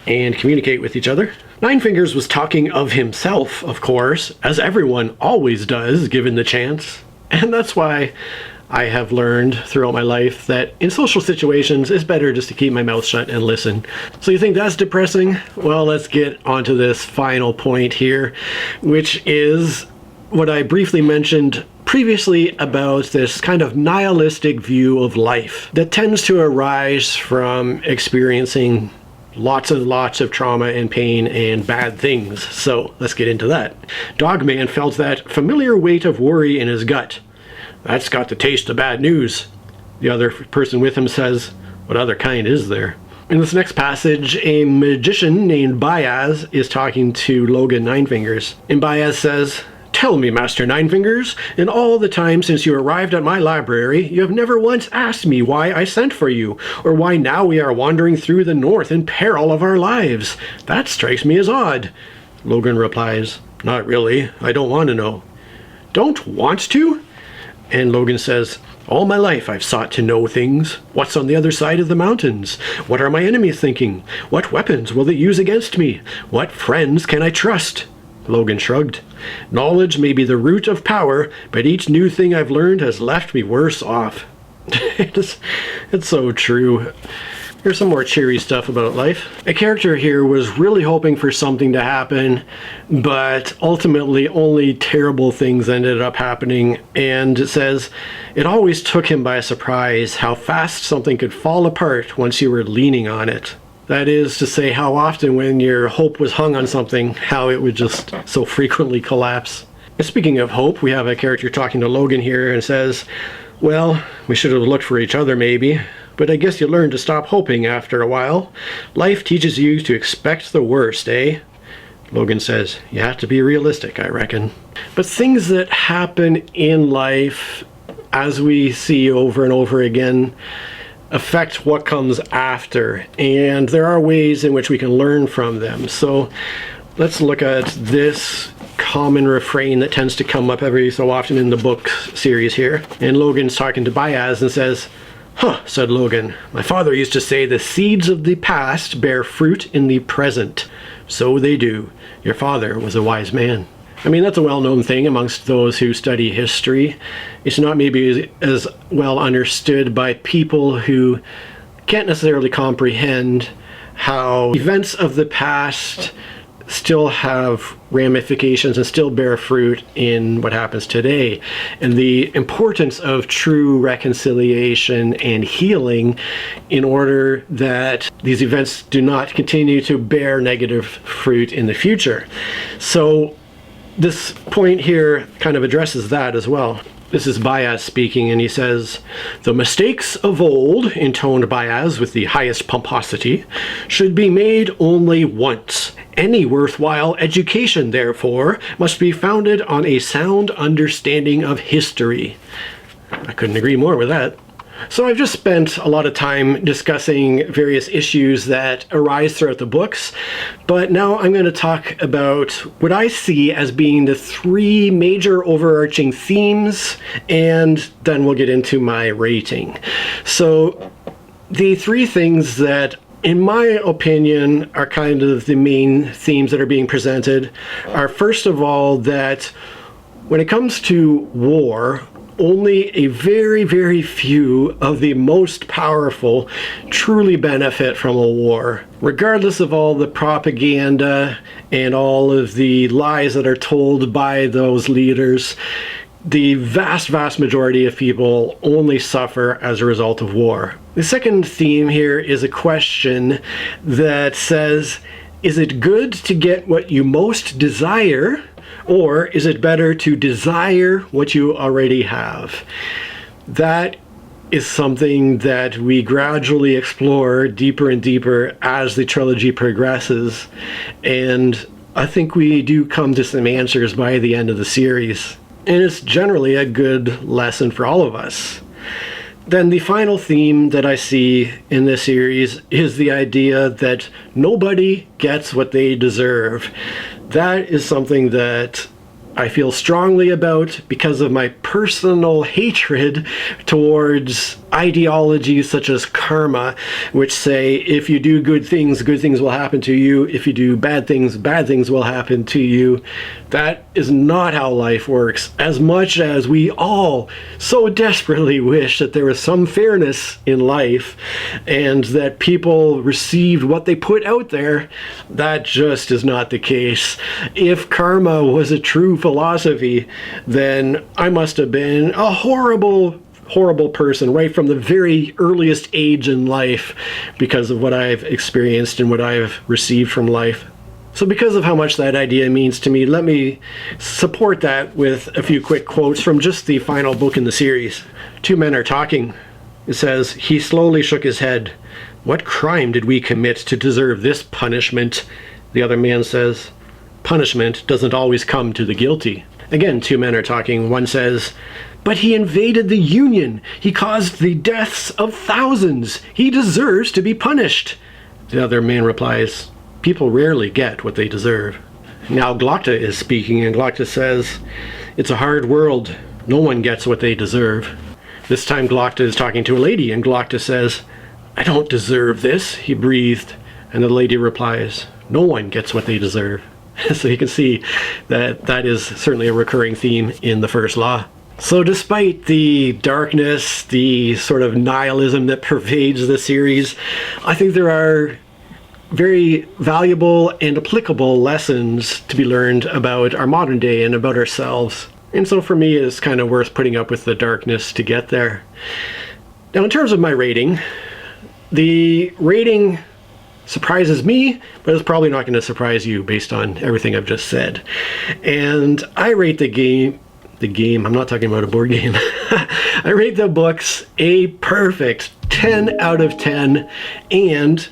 and communicate with each other. Nine Fingers was talking of himself, of course, as everyone always does, given the chance. And that's why I have learned throughout my life that in social situations, it's better just to keep my mouth shut and listen. So you think that's depressing? Well, let's get onto this final point here, which is what I briefly mentioned previously about this kind of nihilistic view of life that tends to arise from experiencing lots of trauma and pain and bad things. So let's get into that. Dogman felt that familiar weight of worry in his gut. "That's got the taste of bad news." The other person with him says, "What other kind is there?" In this next passage, a magician named Baez is talking to Logan Ninefingers. And Baez says, "Tell me, Master Ninefingers, in all the time since you arrived at my library, you have never once asked me why I sent for you, or why now we are wandering through the north in peril of our lives. That strikes me as odd." Logan replies, "Not really. I don't want to know." "Don't want to?" And Logan says, "All my life I've sought to know things. What's on the other side of the mountains? What are my enemies thinking? What weapons will they use against me? What friends can I trust?" Logan shrugged. "Knowledge may be the root of power, but each new thing I've learned has left me worse off." It's so true. Here's some more cheery stuff about life. A character here was really hoping for something to happen, but ultimately only terrible things ended up happening. And it says, it always took him by surprise how fast something could fall apart once you were leaning on it. That is to say, how often when your hope was hung on something, how it would just so frequently collapse. And speaking of hope, we have a character talking to Logan here and says, well, we should have looked for each other maybe. But I guess you learn to stop hoping after a while. Life teaches you to expect the worst, eh? Logan says, you have to be realistic, I reckon. But things that happen in life, as we see over and over again, affect what comes after. And there are ways in which we can learn from them. So let's look at this common refrain that tends to come up every so often in the book series here. And Logan's talking to Baez and says, huh, said Logan, my father used to say the seeds of the past bear fruit in the present. So they do. Your father was a wise man. I mean, that's a well-known thing amongst those who study history. It's not maybe as well understood by people who can't necessarily comprehend how events of the past still have ramifications and still bear fruit in what happens today. And the importance of true reconciliation and healing in order that these events do not continue to bear negative fruit in the future. So this point here kind of addresses that as well. This is Baez speaking, and he says, the mistakes of old, intoned Baez with the highest pomposity, should be made only once. Any worthwhile education, therefore, must be founded on a sound understanding of history. I couldn't agree more with that. So I've just spent a lot of time discussing various issues that arise throughout the books, but now I'm going to talk about what I see as being the three major overarching themes, and then we'll get into my rating. So the three things that, in my opinion, are kind of the main themes that are being presented are, first of all, that when it comes to war, only a very, very few of the most powerful truly benefit from a war. Regardless of all the propaganda and all of the lies that are told by those leaders, the vast, vast majority of people only suffer as a result of war. The second theme here is a question that says, is it good to get what you most desire, or is it better to desire what you already have? That is something that we gradually explore deeper and deeper as the trilogy progresses, and I think we do come to some answers by the end of the series. And it's generally a good lesson for all of us. Then the final theme that I see in this series is the idea that nobody gets what they deserve. That is something that I feel strongly about because of my personal hatred towards ideologies such as karma, which say if you do good things will happen to you. If you do bad things will happen to you. That is not how life works. As much as we all so desperately wish that there was some fairness in life and that people received what they put out there, that just is not the case. If karma was a true philosophy, then I must have been a horrible person right from the very earliest age in life because of what I've experienced and what I've received from life. So because of how much that idea means to me, let me support that with a few quick quotes from just the final book in the series. Two men are talking. It says, he slowly shook his head. What crime did we commit to deserve this punishment? The other man says, punishment doesn't always come to the guilty. Again, two men are talking. One says, but he invaded the Union. He caused the deaths of thousands. He deserves to be punished. The other man replies, people rarely get what they deserve. Now Glokta is speaking, and Glokta says, it's a hard world. No one gets what they deserve. This time Glokta is talking to a lady, and Glokta says, I don't deserve this, he breathed. And the lady replies, no one gets what they deserve. So you can see that that is certainly a recurring theme in the first law. So despite the darkness, the sort of nihilism that pervades the series, I think there are very valuable and applicable lessons to be learned about our modern day and about ourselves. And so for me, it's kind of worth putting up with the darkness to get there. Now, in terms of my rating, the rating surprises me, but it's probably not going to surprise you based on everything I've just said. And I rate the game, I'm not talking about a board game. I rate the books a perfect 10 out of 10. And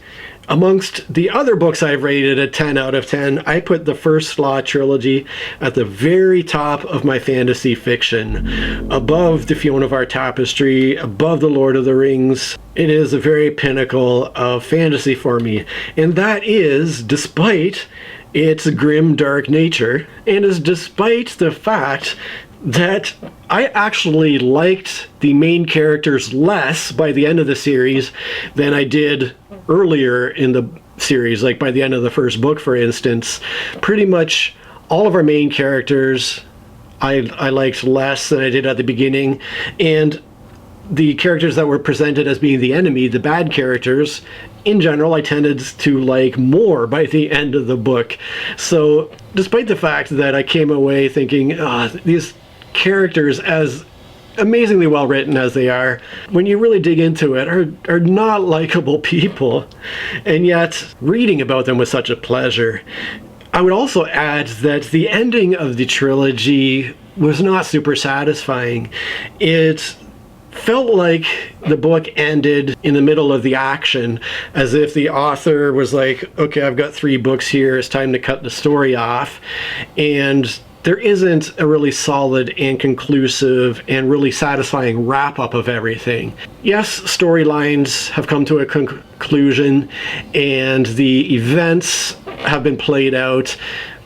amongst the other books I've rated a 10 out of 10, I put the First Law trilogy at the very top of my fantasy fiction, above the Fiona of Our Tapestry, above the Lord of the Rings. It is a very pinnacle of fantasy for me. And that is despite its grim, dark nature, and is despite the fact that I actually liked the main characters less by the end of the series than I did earlier in the series. Like by the end of the first book, for instance, pretty much all of our main characters I liked less than I did at the beginning, and the characters that were presented as being the enemy, the bad characters, in general, I tended to like more by the end of the book. So despite the fact that I came away thinking, these characters, as amazingly well written as they are, when you really dig into it, are not likable people, and yet reading about them was such a pleasure. I would also add that the ending of the trilogy was not super satisfying. It felt like the book ended in the middle of the action, as if the author was like, okay, I've got 3 books here, it's time to cut the story off. And there isn't a really solid and conclusive and really satisfying wrap-up of everything. Yes, storylines have come to a conclusion and the events have been played out,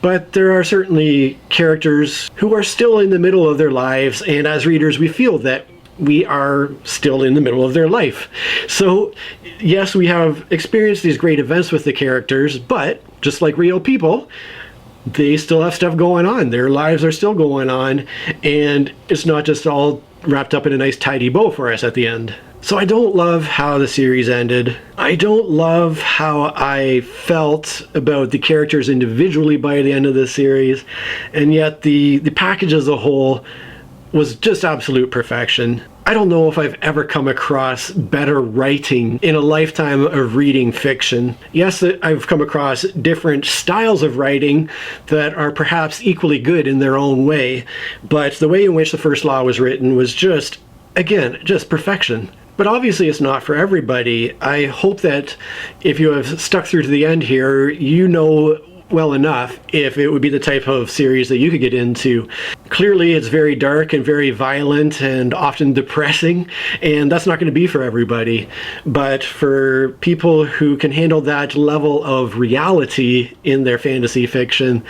but there are certainly characters who are still in the middle of their lives, and as readers we feel that we are still in the middle of their life. So yes, we have experienced these great events with the characters, but just like real people, they still have stuff going on. Their lives are still going on, and it's not just all wrapped up in a nice tidy bow for us at the end. So I don't love how the series ended. I don't love how I felt about the characters individually by the end of the series, and yet the package as a whole was just absolute perfection. I don't know if I've ever come across better writing in a lifetime of reading fiction. Yes, I've come across different styles of writing that are perhaps equally good in their own way, but the way in which the First Law was written was just, again, just perfection. But obviously it's not for everybody. I hope that if you have stuck through to the end here, you know well enough if it would be the type of series that you could get into. Clearly it's very dark and very violent and often depressing, and that's not going to be for everybody. But for people who can handle that level of reality in their fantasy fiction,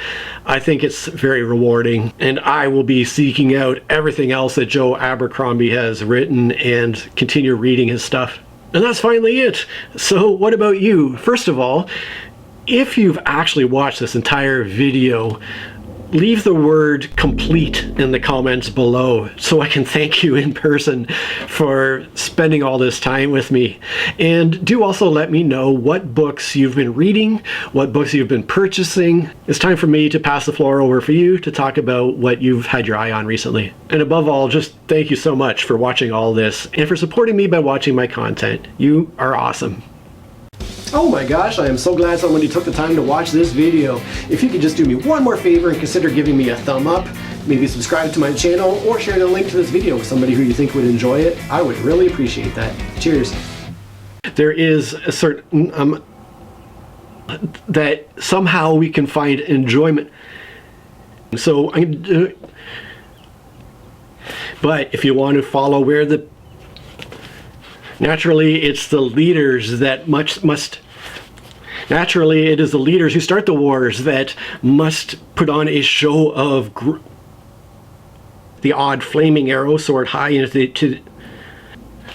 I think it's very rewarding, and I will be seeking out everything else that Joe Abercrombie has written and continue reading his stuff. And that's finally it. So what about you? First of all, if you've actually watched this entire video, leave the word complete in the comments below so I can thank you in person for spending all this time with me. And do also let me know what books you've been reading, what books you've been purchasing. It's time for me to pass the floor over for you to talk about what you've had your eye on recently. And above all, just thank you so much for watching all this and for supporting me by watching my content. You are awesome. Oh my gosh, I am so glad somebody took the time to watch this video. If you could just do me one more favor and consider giving me a thumb up, maybe subscribe to my channel or share the link to this video with somebody who you think would enjoy it, I would really appreciate that. Cheers. There is a certain, that somehow we can find enjoyment. So, but if you want to follow where the naturally, it's the leaders that naturally, it is the leaders who start the wars that must put on a show of the odd flaming arrow sword high into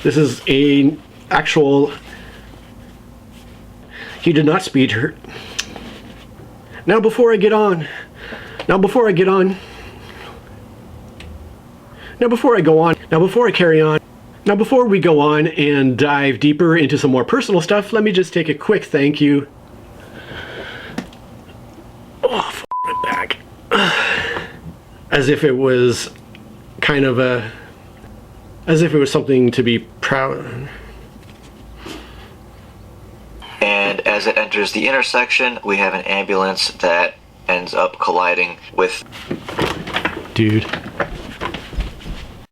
this is a actual. He did not speed her. Now before I get on, Now before I go on, before we go on and dive deeper into some more personal stuff, let me just take a quick thank you. Oh, my back. As if it was kind of as if it was something to be proud of. And as it enters the intersection, we have an ambulance that ends up colliding with... Dude.